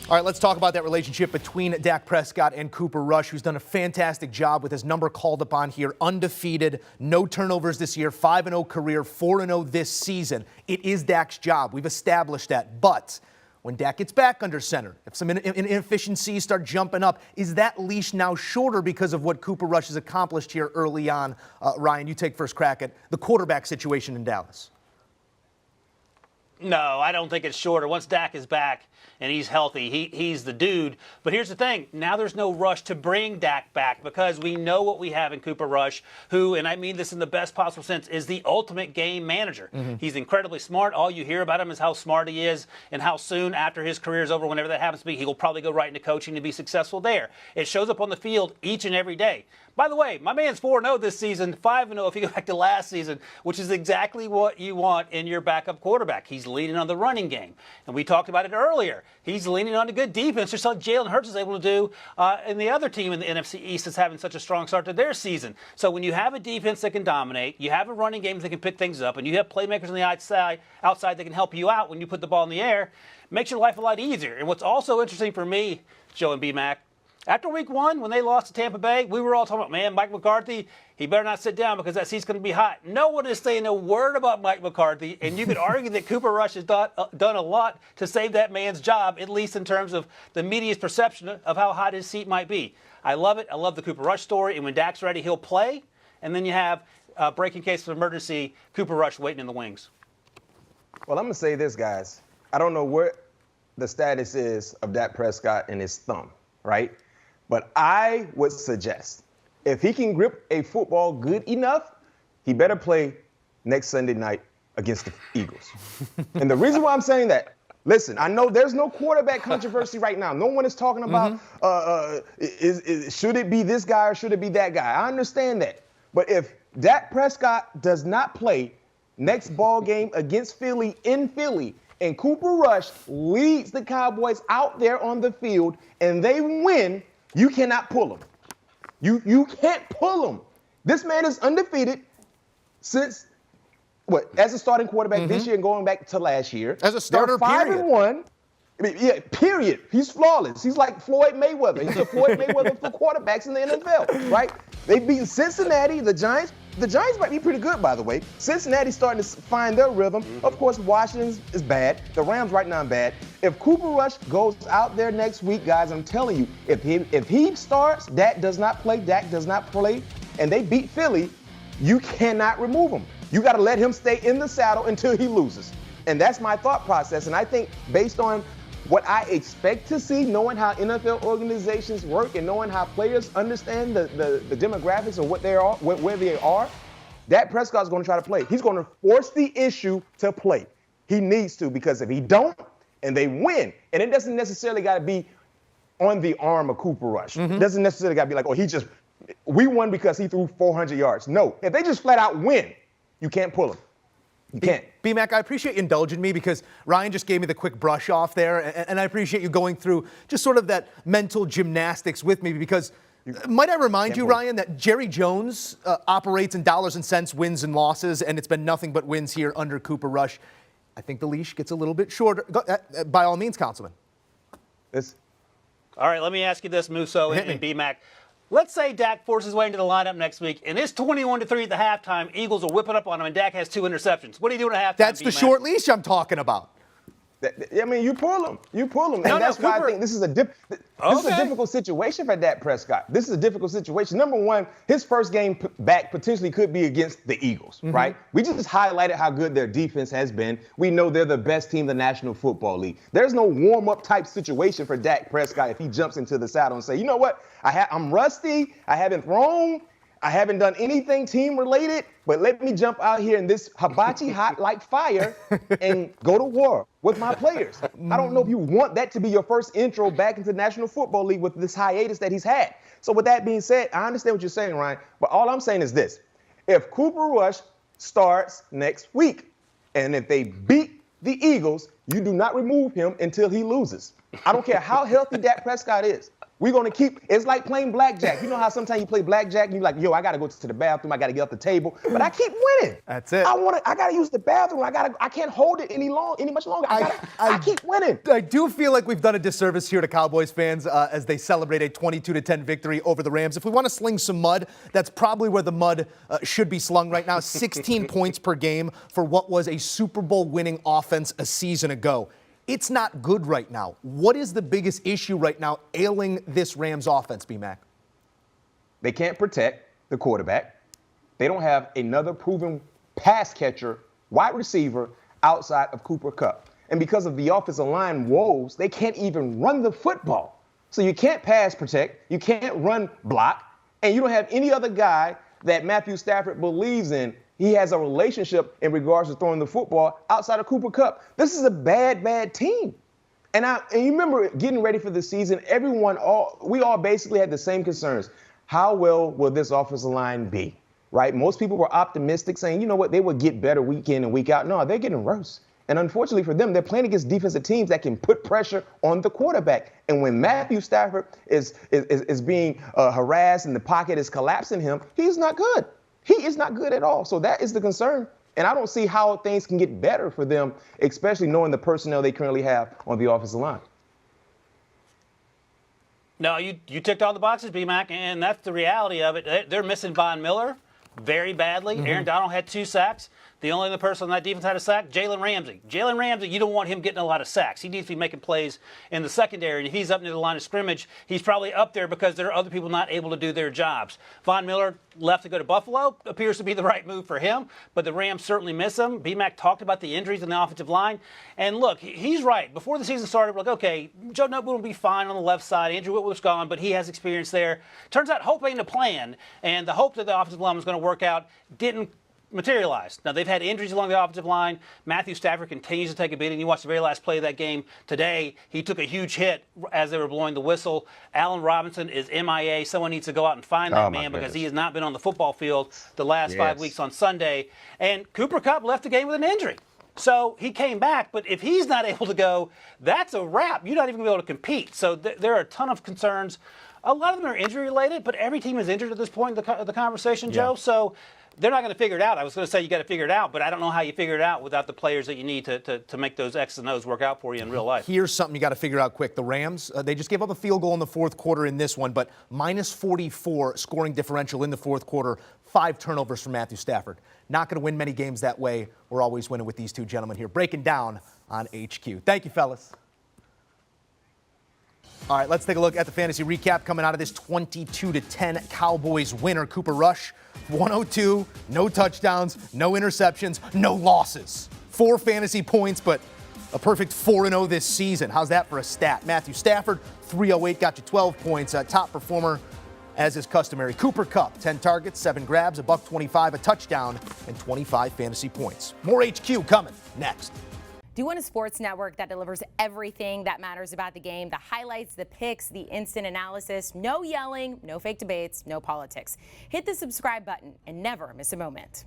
All right, let's talk about that relationship between Dak Prescott and Cooper Rush, who's done a fantastic job with his number called upon here. Undefeated, no turnovers this year, 5-0 career, 4-0 this season. It is Dak's job. We've established that. But when Dak gets back under center, if some inefficiencies start jumping up, is that leash now shorter because of what Cooper Rush has accomplished here early on? Ryan, you take first crack at the quarterback situation in Dallas. No, I don't think it's shorter. Once Dak is back and he's healthy, he's the dude. But here's the thing. Now there's no rush to bring Dak back because we know what we have in Cooper Rush, who, and I mean this in the best possible sense, is the ultimate game manager. He's incredibly smart. All you hear about him is how smart he is and how soon after his career is over, whenever that happens to be, he will probably go right into coaching to be successful there. It shows up on the field each and every day. By the way, my man's 4-0 this season, 5-0 if you go back to last season, which is exactly what you want in your backup quarterback. He's leaning on the running game. And we talked about it earlier. He's leaning on a good defense, just like Jalen Hurts is able to do and the other team in the NFC East is having such a strong start to their season. So when you have a defense that can dominate, you have a running game that can pick things up, and you have playmakers on the outside that can help you out when you put the ball in the air, it makes your life a lot easier. And what's also interesting for me, Joe and B-Mac, after week 1, when they lost to Tampa Bay, we were all talking about, man, Mike McCarthy, he better not sit down because that seat's going to be hot. No one is saying a word about Mike McCarthy, and you could argue that Cooper Rush has done a lot to save that man's job, at least in terms of the media's perception of how hot his seat might be. I love it. I love the Cooper Rush story, and when Dak's ready, he'll play. And then you have, breaking case of emergency, Cooper Rush waiting in the wings. Well, I'm going to say this, guys. I don't know what the status is of Dak Prescott and his thumb, right? But I would suggest if he can grip a football good enough, he better play next Sunday night against the Eagles. And the reason why I'm saying that, listen, I know there's no quarterback controversy right now. No one is talking about should it be this guy or should it be that guy. I understand that. But if Dak Prescott does not play next ball game against Philly in Philly, and Cooper Rush leads the Cowboys out there on the field and they win, you cannot pull him. You can't pull him. This man is undefeated since, as a starting quarterback this year and going back to last year. As a starter, they're 5-1. I mean, yeah, period. He's flawless. He's like Floyd Mayweather. He's a Floyd Mayweather for quarterbacks in the NFL, right? They've beaten Cincinnati, the Giants. The Giants might be pretty good, by the way. Cincinnati's starting to find their rhythm. Of course, Washington is bad. The Rams right now are bad. If Cooper Rush goes out there next week, guys, I'm telling you, if he starts, Dak does not play, and they beat Philly, you cannot remove him. You got to let him stay in the saddle until he loses. And that's my thought process. And I think based on what I expect to see, knowing how NFL organizations work and knowing how players understand the demographics of what they are, where they are, Dak Prescott's going to try to play. He's going to force the issue to play. He needs to, because if he don't and they win, and it doesn't necessarily got to be on the arm of Cooper Rush. It doesn't necessarily got to be like, we won because he threw 400 yards. No, if they just flat out win, you can't pull him. You can't. B-Mac, I appreciate you indulging me because Ryan just gave me the quick brush off there, and I appreciate you going through just sort of that mental gymnastics with me because might I remind you, Ryan, that Jerry Jones operates in dollars and cents, wins and losses, and it's been nothing but wins here under Cooper Rush. I think the leash gets a little bit shorter. By all means, Councilman. All right, let me ask you this, Musso and B-Mac. Let's say Dak forces his way into the lineup next week, and it's 21-3 at the halftime. Eagles are whipping up on him, and Dak has 2 interceptions. What are you doing at halftime? That's the short leash I'm talking about. I mean, you pull him. And that's why I think this is a difficult situation for Dak Prescott. This is a difficult situation. Number one, his first game back potentially could be against the Eagles, right? We just highlighted how good their defense has been. We know they're the best team in the National Football League. There's no warm-up type situation for Dak Prescott if he jumps into the saddle and say, you know what, I'm rusty, I haven't thrown, I haven't done anything team-related, but let me jump out here in this hibachi hot like fire and go to war with my players. I don't know if you want that to be your first intro back into the National Football League with this hiatus that he's had. So with that being said, I understand what you're saying, Ryan, but all I'm saying is this. If Cooper Rush starts next week, and if they beat the Eagles, you do not remove him until he loses. I don't care how healthy Dak Prescott is. We're going to keep, it's like playing blackjack. You know how sometimes you play blackjack and you're like, yo, I got to go to the bathroom. I got to get off the table. But I keep winning. That's it. I got to use the bathroom. I can't hold it any much longer. I keep winning. I do feel like we've done a disservice here to Cowboys fans as they celebrate a 22-10 victory over the Rams. If we want to sling some mud, that's probably where the mud should be slung right now. 16 points per game for what was a Super Bowl winning offense a season ago. It's not good right now. What is the biggest issue right now ailing this Rams offense, B-Mac? They can't protect the quarterback. They don't have another proven pass catcher, wide receiver, outside of Cooper Kupp. And because of the offensive line woes, they can't even run the football. So you can't pass protect, you can't run block, and you don't have any other guy that Matthew Stafford believes in. He has a relationship in regards to throwing the football outside of Cooper Kupp. This is a bad team. And you remember getting ready for the season, we all basically had the same concerns. How well will this offensive line be, right? Most people were optimistic, saying, you know what, they would get better week in and week out. No, they're getting worse. And unfortunately for them, they're playing against defensive teams that can put pressure on the quarterback. And when Matthew Stafford is being harassed and the pocket is collapsing him, he's not good. He is not good at all. So that is the concern. And I don't see how things can get better for them, especially knowing the personnel they currently have on the offensive line. No, you ticked all the boxes, B-Mac, and that's the reality of it. They're missing Von Miller very badly. Mm-hmm. Aaron Donald had 2 sacks. The only other person on that defense had a sack, Jalen Ramsey. Jalen Ramsey, you don't want him getting a lot of sacks. He needs to be making plays in the secondary. And if he's up near the line of scrimmage, he's probably up there because there are other people not able to do their jobs. Von Miller left to go to Buffalo. Appears to be the right move for him, but the Rams certainly miss him. B-Mac talked about the injuries in the offensive line. And look, he's right. Before the season started, we're like, okay, Joe Noteboom will be fine on the left side. Andrew Whitworth's gone, but he has experience there. Turns out hope ain't a plan, and the hope that the offensive line was going to work out didn't materialized. Now, they've had injuries along the offensive line. Matthew Stafford continues to take a beating. You watched the very last play of that game today. He took a huge hit as they were blowing the whistle. Allen Robinson is MIA. Someone needs to go out and find that man because he has not been on the football field the last 5 weeks on Sunday. And Cooper Kupp left the game with an injury. So he came back, but if he's not able to go, that's a wrap. You're not even going to be able to compete. So there are a ton of concerns. A lot of them are injury-related, but every team is injured at this point in the conversation, Joe. So they're not going to figure it out. I was going to say you got to figure it out, but I don't know how you figure it out without the players that you need to make those X's and O's work out for you in real life. Here's something you got to figure out quick. The Rams, they just gave up a field goal in the fourth quarter in this one, but minus 44 scoring differential in the fourth quarter, 5 turnovers from Matthew Stafford. Not going to win many games that way. We're always winning with these two gentlemen here, breaking down on HQ. Thank you, fellas. All right, let's take a look at the fantasy recap coming out of this 22-10 Cowboys winner. Cooper Rush, 102, no touchdowns, no interceptions, no losses. 4 fantasy points, but a perfect 4-0 this season. How's that for a stat? Matthew Stafford, 308, got you 12 points. Top performer, as is customary. Cooper Kupp, 10 targets, 7 grabs, $125, a touchdown, and 25 fantasy points. More HQ coming next. Do you want a sports network that delivers everything that matters about the game? The highlights, the picks, the instant analysis, no yelling, no fake debates, no politics. Hit the subscribe button and never miss a moment.